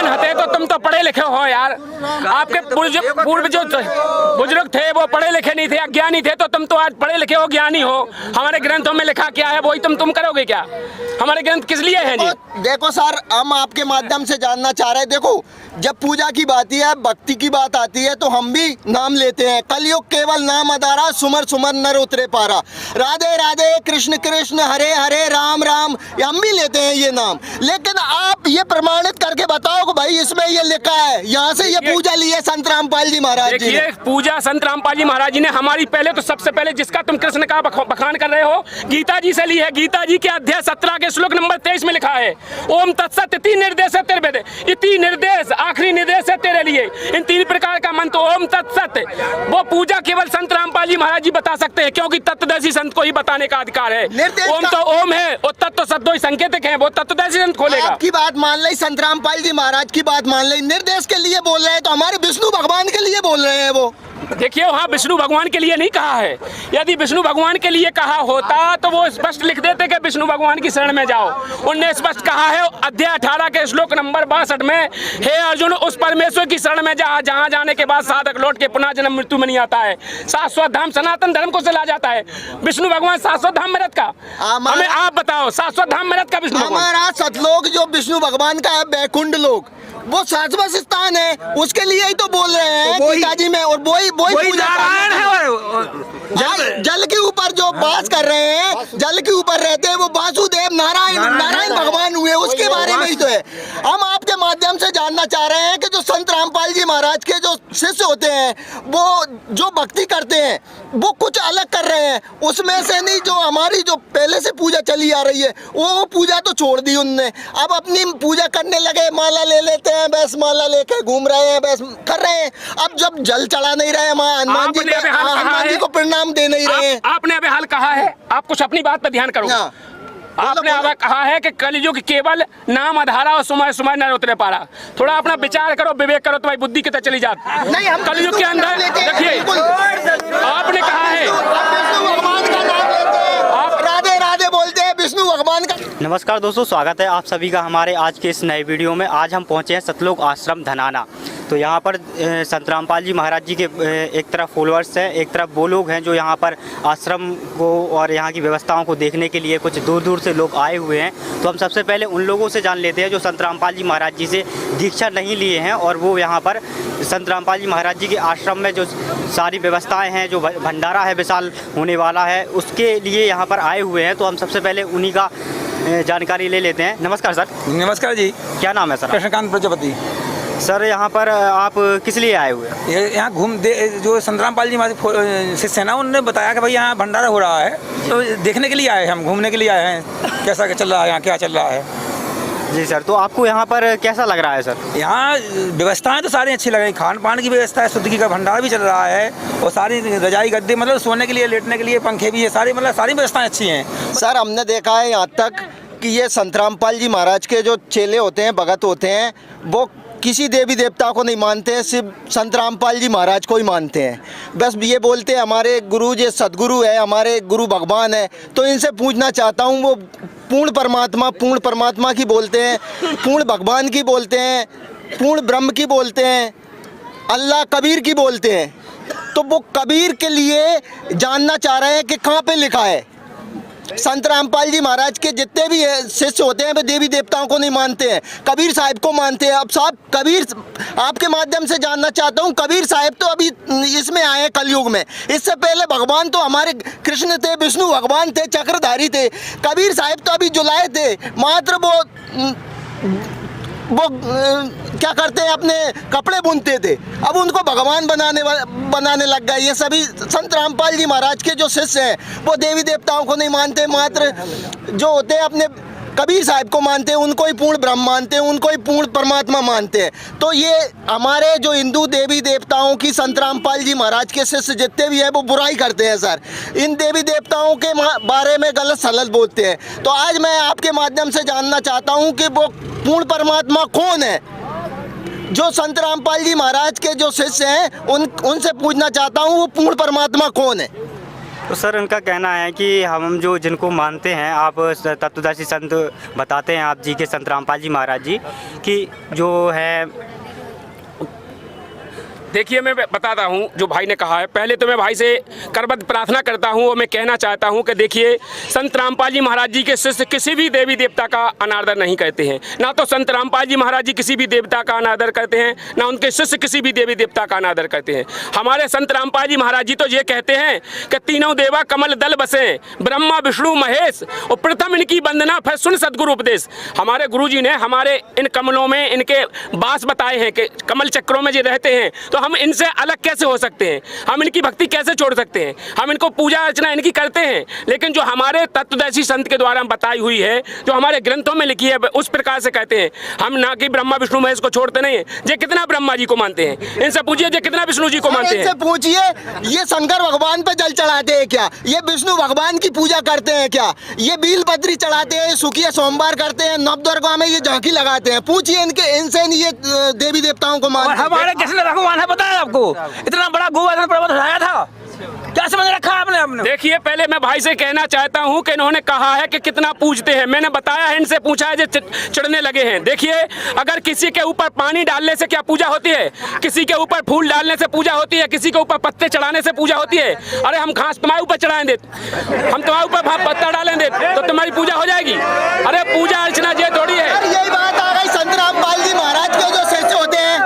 अज्ञान हते तो तुम तो पढ़े लिखे हो यार। आपके पूर्व जो बुजुर्ग थे वो पढ़े लिखे नहीं थे, अज्ञानी थे, तो तुम तो आज पढ़े लिखे हो, ज्ञानी हो। हमारे ग्रंथों में लिखा क्या है वही तुम करोगे क्या? हमारे ग्रंथ किस लिए हैं जी? देखो सर, हम आपके माध्यम से जानना चाह रहे हैं, देखो जब पूजा की बात है, भक्ति की बात आती है तो हम भी नाम लेते हैं। कलयुग केवल नाम आधारा, सुमर सुमर नर उतरे पारा। राधे राधे कृष्ण कृष्ण हरे हरे राम राम, हम भी लेते हैं ये नाम। लेकिन आप ये प्रमाणित करके बताओ कि भाई इसमें ये लिखा है, यहाँ से ये पूजा ली है संत रामपाल जी महाराज जी ने। पूजा संत रामपाल जी महाराज जी ने हमारी पहले तो सबसे पहले जिसका तुम कृष्ण का बखान कर रहे हो, गीता जी से ली है। गीता जी के अध्याय 17 के श्लोक नंबर 23 में लिखा है, ओम तत्सत, 3 निर्देश है तेरे वेद, ये 3 निर्देश आखिरी निर्देश है तेरे लिए। इन 3 प्रकार का मंत्र ओम तत्सत, वो पूजा केवल संत रामपाल जी महाराज जी बता सकते हैं, क्योंकि तत्वदर्शी संत को ही बताने का अधिकार है। ओम तो ओम है और तत्व सद्दो संकेतक है, वो तत्वदर्शी संत खोलेगा। आपकी बात मान ली, संत रामपाल जी महाराज की बात मान ली, निर्देश के लिए बोल रहे हैं तो हमारे विष्णु भगवान के लिए बोल रहे हैं वो। देखिए वहाँ विष्णु भगवान के लिए नहीं कहा है। यदि विष्णु भगवान के लिए कहा होता तो वो स्पष्ट लिख देते कि विष्णु भगवान की शरण में जाओ। उनने स्पष्ट कहा है अध्याय 18 के श्लोक नंबर 62 में, हे अर्जुन उस परमेश्वर की शरण में जा जहाँ जाने के बाद साधक लौट के पुनः जन्म मृत्यु में नहीं आता है, शाश्वत धाम सनातन धर्म को चला जाता है। विष्णु भगवान शाश्वत धाम में का, हमें आप बताओ शाश्वत धाम में का विष्णु भगवान? हमारा सतलोक जो विष्णु भगवान का है, बैकुंठ लोक, वो शाश्वत स्थान है, उसके लिए ही तो बोल रहे हैं गीता जी में। और वही पूजा जल के ऊपर जो वास कर रहे हैं, जल के ऊपर रहते हैं, वो वासुदेव नारायण भगवान हुए, उसके बारे में ही तो है। हम आपके माध्यम से जानना चाह रहे हैं कि जो संत रामपाल जी महाराज के जो शिष्य होते हैं, वो जो भक्ति करते हैं वो कुछ अलग कर रहे हैं, उसमें से नहीं जो हमारी जो पहले से पूजा चली आ रही है वो पूजा तो छोड़ दी उनने। अब अपनी पूजा करने लगे, माला ले लेते हैं, बस माला लेके घूम रहे हैं, बस कर रहे हैं। अब जब जल चढ़ा नहीं रहे, हनुमान जी को प्रणाम दे नहीं रहे हैं। आपने अभी हाल कहा है, आप कुछ अपनी बात पर ध्यान करो। आपने अब कहा है कि कलयुग केवल नाम आधारा और सुमय सुमय न उतरे पारा। थोड़ा अपना विचार करो, विवेक करो, तुम्हारी बुद्धि कितने चली जाती। नहीं, हम कलयुग के अंदर देखिए आपने कहा है, आप राधे राधे बोलते हैं विष्णु भगवान का। नमस्कार दोस्तों, स्वागत है आप सभी का हमारे आज के इस नए वीडियो में। आज हम पहुंचे हैं सतलोक आश्रम धनाना। तो यहाँ पर संत रामपाल जी महाराज जी के एक तरफ फॉलोअर्स हैं, एक तरफ वो लोग हैं जो यहाँ पर आश्रम को और यहाँ की व्यवस्थाओं को देखने के लिए कुछ दूर दूर से लोग आए हुए हैं। तो हम सबसे पहले उन लोगों से जान लेते हैं जो संत रामपाल जी महाराज जी से दीक्षा नहीं लिए हैं और वो यहाँ पर संत रामपाल जी महाराज जी के आश्रम में जो सारी व्यवस्थाएँ हैं, जो भंडारा है विशाल होने वाला है, उसके लिए यहाँ पर आए हुए हैं। तो हम सबसे पहले उन्हीं का जानकारी ले लेते हैं। नमस्कार सर। नमस्कार जी। क्या नाम है सर? कृष्णकांत प्रजापति। सर यहाँ पर आप किस लिए आए हुए हैं? यहाँ जो संत रामपाल जी हमारे शिष्य हैं ना, उन्होंने बताया कि भाई यहाँ भंडारा हो रहा है, तो देखने के लिए आए हैं, हम घूमने के लिए आए हैं, कैसा चल रहा है यहाँ, क्या चल रहा है। जी सर, तो आपको यहाँ पर कैसा लग रहा है सर? यहाँ व्यवस्थाएं तो सारी अच्छी लग रही, खान पान की व्यवस्था है, शुद्ध का भंडारा भी चल रहा है और सारी रजाई गद्दे, मतलब सोने के लिए, लेटने के लिए पंखे भी है, सारी मतलब सारी व्यवस्थाएं अच्छी हैं। सर हमने देखा है यहाँ तक कि ये संत रामपाल जी महाराज के जो चेले होते हैं, भगत होते हैं, वो किसी देवी देवता को नहीं मानते हैं, सिर्फ संत रामपाल जी महाराज को ही मानते हैं। बस ये बोलते हैं हमारे गुरु जी सदगुरु है, हमारे गुरु भगवान है। तो इनसे पूछना चाहता हूँ, वो पूर्ण परमात्मा की बोलते हैं, पूर्ण भगवान की बोलते हैं, पूर्ण ब्रह्म की बोलते हैं, अल्लाह कबीर की बोलते हैं। तो वो कबीर के लिए जानना चाह रहे हैं कि कहाँ पे लिखा है। संत रामपाल जी महाराज के जितने भी शिष्य होते हैं वे देवी देवताओं को नहीं मानते हैं, कबीर साहिब को मानते हैं। अब साहब कबीर, आपके माध्यम से जानना चाहता हूँ, कबीर साहिब तो अभी इसमें आए हैं कलयुग में, इससे पहले भगवान तो हमारे कृष्ण थे, विष्णु भगवान थे, चक्रधारी थे। कबीर साहिब तो अभी जुलाए थे, मात्र वो क्या करते हैं, अपने कपड़े बुनते थे, अब उनको भगवान बनाने लग गए। ये सभी संत रामपाल जी महाराज के जो शिष्य हैं वो देवी देवताओं को नहीं मानते, मात्र जो होते हैं अपने कबीर साहिब को मानते हैं, उनको ही पूर्ण ब्रह्म मानते हैं, उनको ही पूर्ण परमात्मा मानते हैं। तो ये हमारे जो हिंदू देवी देवताओं की संत रामपाल जी महाराज के शिष्य जितने भी हैं वो बुराई करते हैं सर, इन देवी देवताओं के बारे में गलत सलत बोलते हैं। तो आज मैं आपके माध्यम से जानना चाहता हूँ कि वो पूर्ण परमात्मा कौन है। जो संत रामपाल जी महाराज के जो शिष्य हैं उनसे पूछना चाहता हूँ, वो पूर्ण परमात्मा कौन है। तो सर उनका कहना है कि हम जो जिनको मानते हैं, आप तत्वदर्शी संत बताते हैं आप जी के संत रामपाल जी महाराज जी, कि जो है देखिए मैं बताता हूँ जो भाई ने कहा है। पहले तो मैं भाई से करबद्ध प्रार्थना करता हूँ और मैं कहना चाहता हूँ कि देखिए संत रामपाल जी महाराज जी के शिष्य किसी भी देवी देवता का अनादर नहीं करते हैं। ना तो संत रामपाल जी महाराज जी किसी भी देवता का अनादर करते हैं, ना उनके शिष्य किसी भी देवी देवता का अनादर करते हैं। हमारे संत रामपाल जी महाराज जी तो ये कहते हैं कि तीनों देवा कमल दल बसे, ब्रह्मा विष्णु महेश, और प्रथम इनकी वंदना फिर सुन सदगुरु उपदेश। हमारे गुरु जी ने हमारे इन कमलों में इनके वास बताए हैं कि कमल चक्रों में ये रहते हैं, तो हम इनसे अलग कैसे हो सकते हैं, हम इनकी भक्ति कैसे छोड़ सकते हैं। हम इनको पूजा अर्चना इनकी करते हैं, लेकिन जो हमारे तत्वदर्शी संत के द्वारा बताई हुई है, जो हमारे ग्रंथों में लिखी है, उस प्रकार से कहते हैं। हम ना कि ब्रह्मा विष्णु महेश को छोड़ते नहीं है। ये कितना ब्रह्मा जी को मानते हैं, इनसे पूछिए ये कितना विष्णु जी को मानते हैं। इनसे पूछिए ये शंकर भगवान पे जल चढ़ाते हैं क्या, ये विष्णु भगवान की पूजा करते हैं क्या, ये बीलपत्री चढ़ाते हैं, सुखिया सोमवार करते हैं, नवदुर्गा में ये झांकी लगाते हैं। पूछिए इनसे ये देवी देवताओं को मानते हैं। हमारे कृष्ण भगवान है, पता है आपको, इतना बड़ा गोवर्धन पर्वत उठाया था, क्या समझ रखा आपने? देखिए पहले मैं भाई से कहना चाहता हूं कि इन्होंने कहा है कि कितना पूजते हैं। मैंने बताया है, इनसे पूछा है, जो चढ़ने लगे हैं। देखिए अगर किसी के ऊपर पानी डालने से क्या पूजा होती है, किसी के ऊपर फूल डालने से पूजा होती है, किसी के ऊपर पत्ते चढ़ाने से पूजा होती है। अरे हम घास तुम्हारे ऊपर चढ़ाएं दे, हम तुम्हारे ऊपर पत्ता डालें दे तो तुम्हारी पूजा हो जाएगी? अरे पूजा अर्चना ये थोड़ी है। यही बात आ गई संत रामपाल जी महाराज के जो शिष्य होते हैं,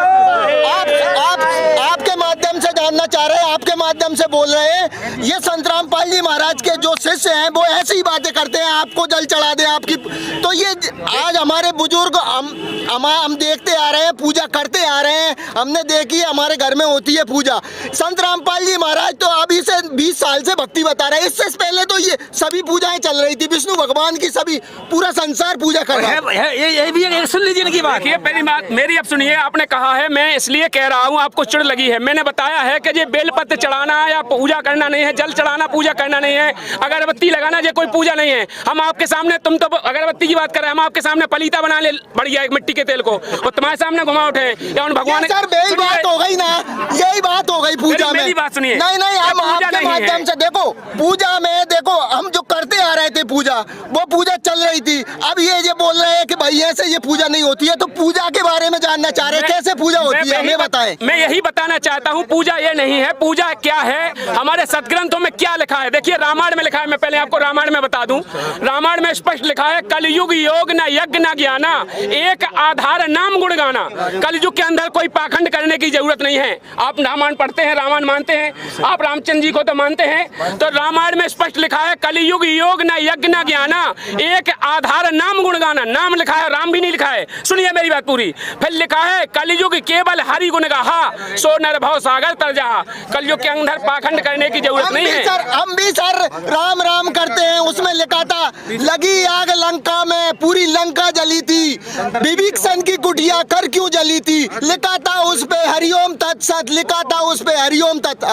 आपके माध्यम से जानना चाह रहे हैं, आपके माध्यम से बोल रहे हैं, ये संत रामपाल जी महाराज के जो शिष्य हैं वो ऐसी ही बातें करते हैं, आपको जल चढ़ा दे आपकी। तो ये आज हमारे बुजुर्ग हम देखते आ रहे हैं, पूजा करते आ रहे हैं, हमने देखी है, हमारे घर में होती है पूजा। संत रामपाल जी महाराज तो अभी से 20 साल से भक्ति बता रहे हैं। इससे पहले तो ये सभी पूजाएं चल रही थी, विष्णु भगवान की सभी पूरा संसार पूजा कर रहा है। ये भी सुन लीजिए इनकी बात। देखिए पहली बात मेरी अब सुनिए, आपने कहा है, मैं इसलिए कह रहा हूँ आपको चिढ़ लगी है। मैंने बताया है कि ये बेलपत्र चढ़ाना या पूजा करना नहीं है, जल चढ़ाना पूजा करना नहीं है, अगरबत्ती लगाना ये कोई पूजा नहीं है। हम आपके सामने, तुम तो अगरबत्ती की बात कर रहे हैं, हम आपके सामने पलीता बना ले बढ़िया मिट्टी के तेल को और तुम्हारे सामने घुमा उठे या उन भगवान। सर यही बात हो गई ना, यही बात हो गई पूजा में। मेरी बात सुनिए। नहीं हम आपके माध्यम से देखो, पूजा में देखो हम जो करते आ रहे थे पूजा, वो पूजा चल रही थी। अब ये बोल रहे हैं कि भाई ऐसे ये पूजा नहीं होती है, तो पूजा के बारे में जानना चाह रहे हैं, कैसे पूजा होती है हमें बताएं। मैं यही बताना चाहता हूँ, पूजा ये नहीं है। पूजा क्या है, हमारे सदग्रंथों में क्या लिखा है? देखिए रामायण में लिखा है, मैं पहले आपको रामायण में बता दूं। रामायण में स्पष्ट लिखा है, कलयुग योग न यज्ञ न ज्ञाना, एक आधार नाम गुण गाना। कलयुग के अंदर कोई पाखंड करने की जरूरत नहीं है। आप रामायण पढ़ते हैं, रामायण मानते हैं, आप रामचंद्र जी को तो मानते हैं, तो रामायण में स्पष्ट लिखा है, कलयुग योग न यज्ञ न ज्ञाना, एक आधार नाम गुण गाना। नाम लिखा है, राम भी नहीं लिखा है। सुनिए मेरी बात पूरी। फिर लिखा है, कलयुग केवल हरि गुण गाहा, सो नर भव सागर तर जाहा। कलयुग के अंदर पाखंड करने की जरूरत नहीं है। हम भी सर राम राम करते हैं। उसमें लिखा था, लगी आग लंका में, पूरी लंका जली थी, विभीषण की कुटिया कर क्यों जली थी, लिखा था उस पे हरिओम तत्सत, लिखा था उस पे हरिओम तत्।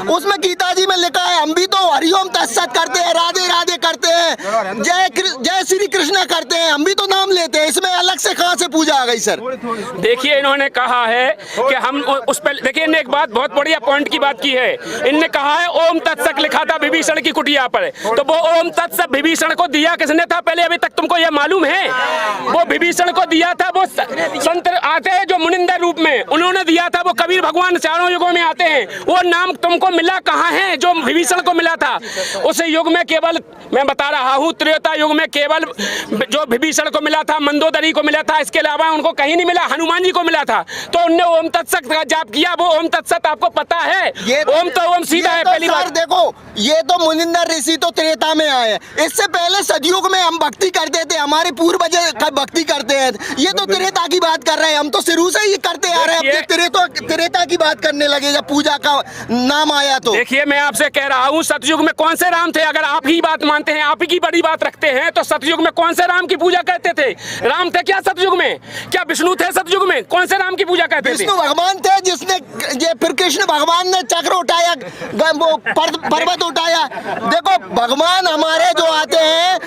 उसमें गीता जी में लिखा है, हम भी तो हरिओम तत्सत करते हैं, राधे राधे करते हैं, जय श्री कृष्ण करते हैं, हम भी तो नाम लेते हैं। इसमें अलग से कहां से पूजा आ गई सर? देखिए इन्होंने कहा है कि हम उस पर, देखिए इन्होंने एक बात बहुत बढ़िया पॉइंट की बात की है। इनने कहा है ओम तत्सत लिखा था विभीषण की कुटिया पर, तो वो ओम तत्सत विभीषण को दिया किसने था पहले? अभी तक तुमको ये मालूम है? वो विभीषण को दिया था वो संत आते हैं जो मुनिंदर रूप में, उन्होंने दिया था। वो कबीर भगवान चारों युगों में आते हैं। वो नाम तुमको मिला कहाँ है जो विभीषण को मिला था? उस युग में केवल, मैं बता रहा हूँ, त्रेता युग में केवल जो विभीषण को मिला था, मंदोदरी को मिला था, इसके अलावा उनको कहीं नहीं मिला। हनुमान जी को मिला था, तो उनने ओम तत्सत का जाप किया। वो ओम तत्सत आपको पता है? ओम तो ओम सीधा है। पहली बार देखो, ये तो मुनिंदर ऋषि तो त्रेता में आए, इससे पहले सतयुग में हम भक्ति करते थे, हमारे पूर्वज भक्ति करते हैं। ये तो त्रेता की बात कर रहे हैं, हम तो शुरू से ही करते आ रहे हैं। त्रेता की बात करने लगे जब पूजा का नाम आया तो। देखिए मैं आपसे कह रहा हूँ, सतयुग में कौन से राम थे? अगर आप ही बात मानते हैं, आप आप ही की बड़ी बात रखते हैं तो सतयुग में कौन से राम की पूजा करते थे? राम थे क्या सतयुग में? क्या विष्णु थे सतयुग में? कौन से राम की पूजा करते थे? विष्णु भगवान थे जिसने ये फिर कृष्ण भगवान ने चक्र उठाया, वो पर्वत उठाया। देखो भगवान हमारे जो आते हैं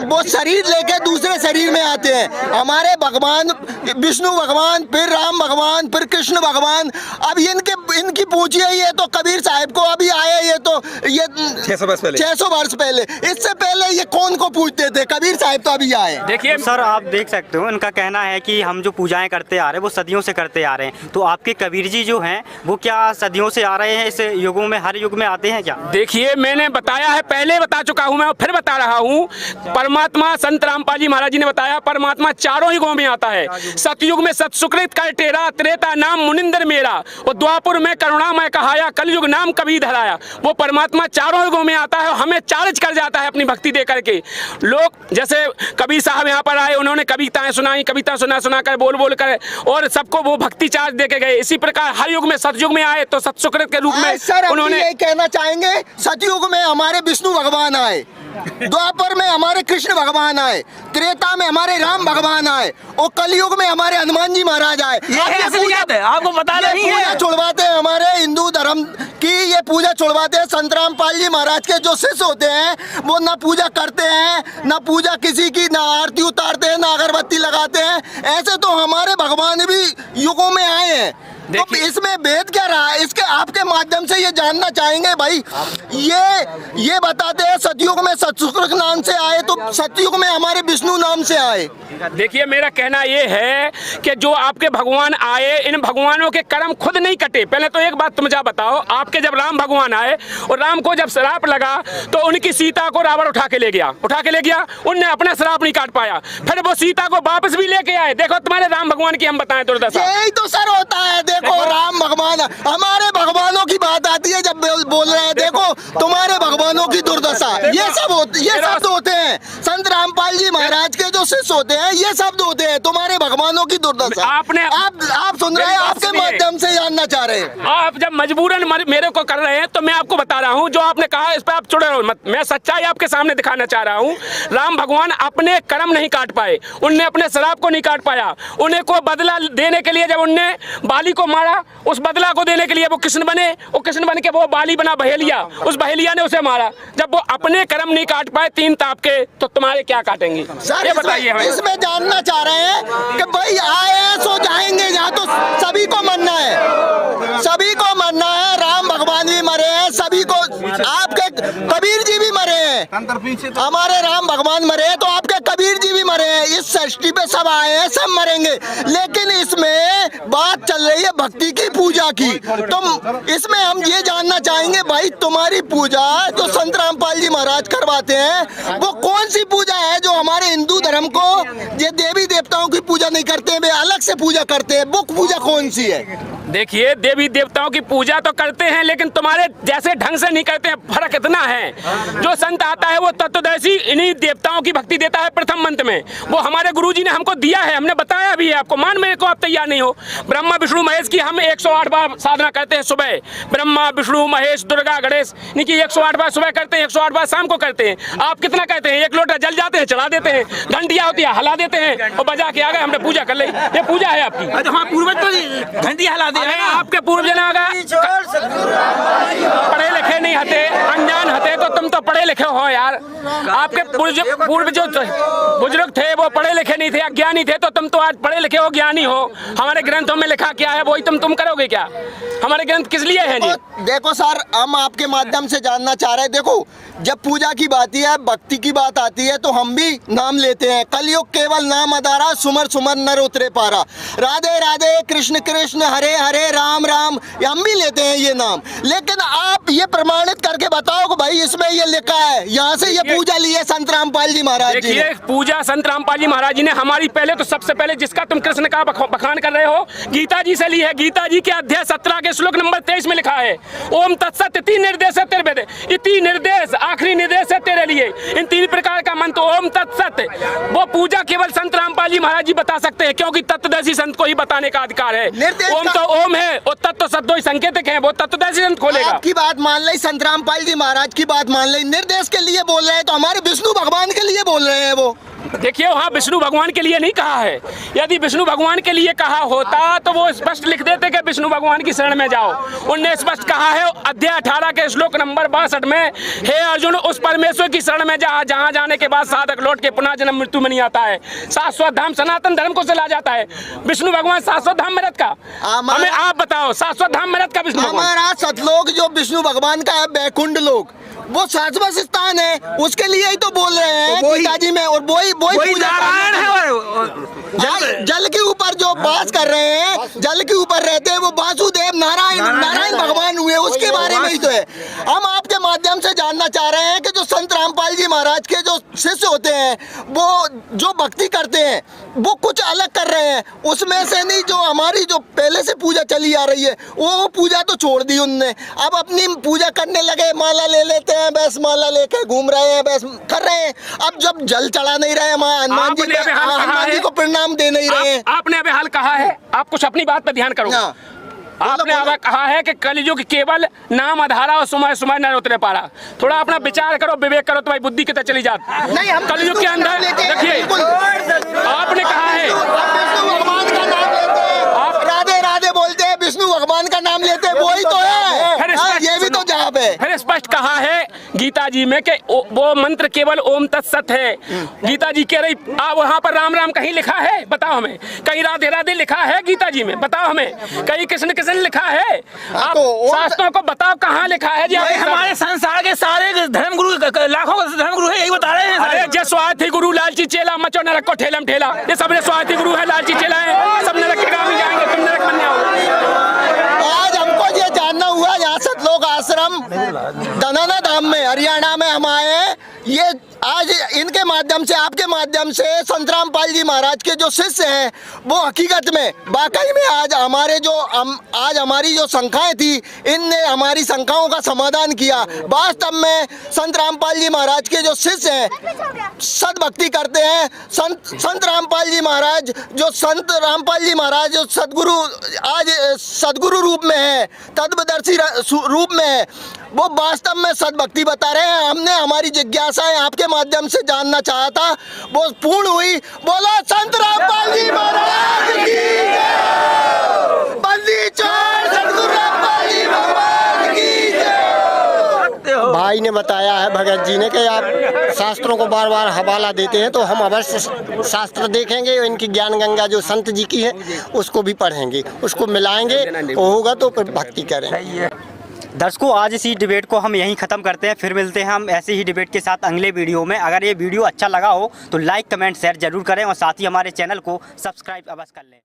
वो शरीर लेके दूसरे शरीर में आते हैं। हमारे भगवान विष्णु भगवान, फिर राम भगवान, फिर कृष्ण भगवान। अब इनकी पूछिए, ये तो कबीर साहब को अभी आए, ये तो ये 600 वर्ष पहले। इससे पहले ये कौन को पूछते थे? कबीर साहब तो अभी आए। देखिए सर, आप देख सकते हो, इनका कहना है कि हम जो पूजाएं करते आ रहे हैं वो सदियों से करते आ रहे हैं। तो आपके कबीर जी जो हैं वो क्या सदियों से आ रहे हैं, इस युगों में हर युग में आते हैं क्या? देखिए मैंने बताया है, पहले बता चुका हूं, मैं फिर बता रहा हूं। परमात्मा संत रामपाल जी महाराज जी ने बताया, परमात्मा चारों युगों में आता है। सतयुग में सतसुकृत कर टेरा, त्रेता नाम मुनिंदर मेरा, और द्वापुर में करुणामय कहाया, कलयुग नाम कभी धराया। वो परमात्मा चारों युगों में आता है, हमें चार्ज कर जाता है अपनी भक्ति दे करके। लोग जैसे कबीर साहब यहाँ पर आए, उन्होंने कविताएं सुनाई, कविता सुना कर बोल कर, और सबको वो भक्ति चार्ज दे के गए। इसी प्रकार हर युग में सतयुग में आए तो सतसुकृत के रूप में सर उन्होंने ये कहना चाहेंगे, सतयुग में हमारे विष्णु भगवान आए, द्वापर में हमारे कृष्ण भगवान आए, त्रेता में हमारे राम भगवान आए, और कलयुग में हमारे हनुमान जी महाराज आए। आपको पता नहीं है? पूजा छुड़वाते हैं हमारे हिंदू धर्म की, ये पूजा छुड़वाते हैं। संत रामपाल जी महाराज के जो शिष्य होते हैं वो ना पूजा करते हैं, ना पूजा किसी की, ना आरती उतारते हैं, ना अगरबत्ती लगाते हैं। ऐसे तो हमारे भगवान भी युगों में आए हैं। तो इसमें भेद क्या रहा है? इसके आपके माध्यम से ये जानना चाहेंगे भाई। ये बताते हैं सतयुग में सतसुकृत नाम से आए, तो सतयुग में हमारे विष्णु नाम से आए। देखिए मेरा कहना ये है कि जो आपके भगवान आए, इन भगवानों के कर्म खुद नहीं कटे। पहले तो एक बात मुझे बताओ, आपके जब राम भगवान आए और राम को जब श्राप लगा तो उनकी सीता को रावण उठा के ले गया, उनने अपना श्राप नहीं काट पाया। फिर वो सीता को वापस भी लेके आए। देखो तुम्हारे राम भगवान की हम बताएं दुर्दशा। यही तो सर होता है। देखो राम भगवान, हमारे भगवानों की बात आती है जब बोल रहे हैं, देखो तुम्हारे भगवानों की दुर्दशा। ये शब्द होते हैं संत रामपाल जी महाराज के जो शिष्य होते हैं, ये शब्द होते हैं तुम्हारे भगवानों की दुर्दशा। आप सुन रहे हैं, आपके माध्यम से जानना चाह रहे हैं। आप जब मजबूरन मेरे को कर रहे हैं तो मैं आपको बता रहा हूँ, जो आपने कहा इस पर आप चुड़े रहो मत। मैं सच्चाई आपके सामने दिखाना चाह रहा हूँ। राम भगवान अपने कर्म नहीं काट पाए, उनने अपने श्राप को नहीं काट पाया। उन्हें को बदला देने के लिए जब उनने बाली को मारा, उस बदला को देने के लिए वो कृष्ण बने, वो कृष्ण बन के वो बाली बना बहेलिया, उस बहेलिया ने उसे मारा। जब वो अपने कर्म नहीं काट पाए तीन ताप के, तो तुम्हारे क्या काटेंगे? ये बताइए। इसमें जानना चाह रहे हैं कि भाई आए हैं सो जाएंगे, यहाँ तो सभी को मरना है, सभी को मरना है। राम भगवान भी मरे हैं, सभी को, आपके कबीर जी भी मरे हैं, हमारे राम भगवान मरे हैं तो आपके कबीर जी भी मरे हैं। इस सृष्टि पे सब आए हैं, सब मरेंगे। लेकिन इसमें बात चल रही है भक्ति की, पूजा की। तुम इसमें हम ये जानना चाहेंगे भाई, तुम्हारी पूजा जो संत रामपाल जी महाराज करवाते हैं वो कौन सी पूजा है जो हमारे हिंदू धर्म को, ये देवी देवताओं की पूजा नहीं करते, वे अलग से पूजा करते हैं, वो पूजा कौन सी है? देखिए देवी देवताओं की पूजा तो करते हैं, लेकिन तुम्हारे जैसे ढंग से नहीं करते हैं। फर्क इतना है, जो संत आता है वो तत्वदर्शी इन्हीं देवताओं की भक्ति देता है प्रथम मंत्र में। वो हमारे गुरुजी ने हमको दिया है, हमने बताया भी है आपको, मान मेरे को आप तैयार नहीं हो। ब्रह्मा विष्णु महेश की हम 108 बार साधना करते हैं सुबह। ब्रह्मा विष्णु महेश दुर्गा गणेश इनकी 108 बार सुबह करते हैं, 108 बार शाम को करते हैं। आप कितना कहते हैं? 1 लोटा जल जाते हैं, चढ़ा देते हैं, घंटियां होती है हिला देते हैं और बजा के आ गए, हमने पूजा कर ली। ये पूजा है आपकी। हाँ, पूर्वज तो घंटियां हिला अरे आपके पूर्व जना पढ़े लिखे नहीं हते, अनजान हते, तो तुम तो पढ़े लिखे हो यार। आपके पूर्व जो बुजुर्ग थे वो पढ़े लिखे नहीं थे, अज्ञानी थे, तो तुम तो आज पढ़े लिखे हो, ज्ञानी हो। हमारे ग्रंथों में लिखा क्या है वही तुम करोगे क्या? हमारे ग्रंथ किस लिए हैं जी? देखो सर, हम आपके माध्यम से जानना चाह रहे हैं। देखो जब पूजा की बात है, भक्ति की बात आती है, तो हम भी नाम लेते हैं। कलयुग केवल नाम अधारा, सुमर सुमर नर उतरे पारा। राधे राधे कृष्ण कृष्ण हरे हरे राम राम, हम भी लेते हैं ये नाम। लेकिन आप ये प्रमाणित करके बताओ कि भाई इसमें ये लिखा है, यहाँ से ये पूजा ली है संत रामपाल जी महाराज जी ने। पूजा संत संत रामपाल जी महाराज जी ने हमारी पहले तो सबसे पहले जिसका तुम कृष्ण का बखान कर रहे हो गीता जी से ली है। गीता जी के अध्याय 17 के श्लोक नंबर 23 में लिखा है ओम तत्सत, 3 निर्देश है तेरे वेद। ये 3 निर्देश आखिरी निर्देश है तेरे लिए। इन 3 प्रकार का मंत्र ओम तत्सत, वो पूजा केवल संत रामपाल जी महाराज जी बता सकते हैं, क्योंकि तत्वदर्शी संत को ही बताने का अधिकार है। ओम तो ओम है और तत्व सद्दो संकेतक है, वो तत्वदर्शी संत खोलेगा। आपकी बात मान ली, संत रामपाल जी महाराज की बात मान ली, निर्देश के लिए बोल रहे हैं तो हमारे विष्णु भगवान के लिए बोल रहे हैं वो। देखिए वहाँ विष्णु भगवान के लिए नहीं कहा है। यदि विष्णु भगवान के लिए कहा होता तो वो स्पष्ट लिख देते कि विष्णु भगवान की शरण में जाओ। उनने स्पष्ट कहा है अध्याय 18 के श्लोक नंबर 62 में, हे अर्जुन उस परमेश्वर की शरण में जा जहाँ जाने के बाद साधक लौट के पुनः जन्म मृत्यु में नहीं आता है, शाश्वत धाम सनातन धर्म को चला जाता है। विष्णु भगवान शाश्वत धाम में का हमें आप बताओ, शाश्वत धाम में का विष्णु भगवान? हमारा सतलोक जो विष्णु भगवान का है, बैकुंठ लोक, वो शाश्वत स्थान है, उसके लिए ही तो बोल रहे हैं गीता जी में। और वही नारायण है जल के ऊपर जो वास कर रहे हैं, जल के ऊपर रहते हैं, वो वासुदेव नारायण भगवान हुए, उसके बारे में ही तो है। हम आपके माध्यम से जानना चाह रहे हैं कि जो संत रामपाल जी महाराज के जो शिष्य होते हैं वो जो भक्ति करते हैं वो कुछ अलग कर रहे हैं, उसमें से नहीं जो हमारी जो पहले से पूजा चली आ रही है वो पूजा तो छोड़ दी उनने। अब अपनी पूजा करने लगे, माला ले लेते हैं, बस माला लेके घूम रहे हैं, बस कर रहे हैं। अब जब जल चढ़ा नहीं रहे, हनुमान जी को प्रणाम दे नहीं रहे हैं। आपने अभी हाल कहा है, आप कुछ अपनी बात पर ध्यान करो। आपने अब कहा है कि कलयुग केवल नाम आधारा और समय समय न उतरे पारा। थोड़ा अपना विचार करो, विवेक करो, तुम्हारी बुद्धि कितने चली जाती। नहीं, हम कलयुग के अंदर देखिए आपने कहा है विष्णु भगवान का नाम लेते हैं, आप राधे राधे बोलते हैं, विष्णु भगवान का नाम लेते हैं, वही तो है। ये भी तो जवाब है। फिर स्पष्ट कहा है गीता जी में कि वो मंत्र केवल ओम तत्सत है। गीता जी कह रही वहाँ पर राम राम कहीं लिखा है? बताओ हमें। कहीं राधे राधे लिखा है गीता जी में? बताओ हमें। कहीं कृष्ण कृष्ण लिखा है? आप शास्त्रों को बताओ कहाँ लिखा है जी? हमारे संसार के सारे धर्मगुरु, लाखों धर्मगुरु है, यही बता रहे हैं। अरे जो स्वार्थी गुरु लालची चेला मचो नरक को ठेलम ठेला, ये सब स्वार्थी गुरु है, लालची चेला है, सब नरक के काम में जाएंगे, तुम नरक बनने आओ। आज हमको ये जानना हुआ, यहाँ सतलोक आश्रम धनाना धाम में हरियाणा में हम आए हैं। ये आज इनके माध्यम से, आपके माध्यम से संत रामपाल जी महाराज के जो शिष्य हैं वो हकीकत में वाकई में आज हमारी जो शंकाएं थी, इनने हमारी शंकाओं का समाधान किया। वास्तव में संत रामपाल जी महाराज के जो शिष्य हैं सद्भक्ति करते हैं। संत रामपाल जी महाराज जो सदगुरु आज सदगुरु रूप में है, तत्वदर्शी रूप में है, वो वास्तव में सद्भक्ति बता रहे हैं। हमने हमारी जिज्ञासाएं आपके माध्यम से जानना चाहा था, वो पूर्ण हुई। बोलो संत रामपाल जी महाराज की जय। बंदी चोर सतगुरु रामपाल जी भगवान की जय। भाई ने बताया है, भगत जी ने, कि आप शास्त्रों को बार बार हवाला देते हैं, तो हम अवश्य शास्त्र देखेंगे। इनकी ज्ञान गंगा जो संत जी की है उसको भी पढ़ेंगे, उसको मिलाएंगे, होगा तो फिर भक्ति करेंगे। दर्शकों, आज इसी डिबेट को हम यहीं ख़त्म करते हैं। फिर मिलते हैं हम ऐसे ही डिबेट के साथ अगले वीडियो में। अगर ये वीडियो अच्छा लगा हो तो लाइक कमेंट शेयर जरूर करें और साथ ही हमारे चैनल को सब्सक्राइब अवश्य कर लें।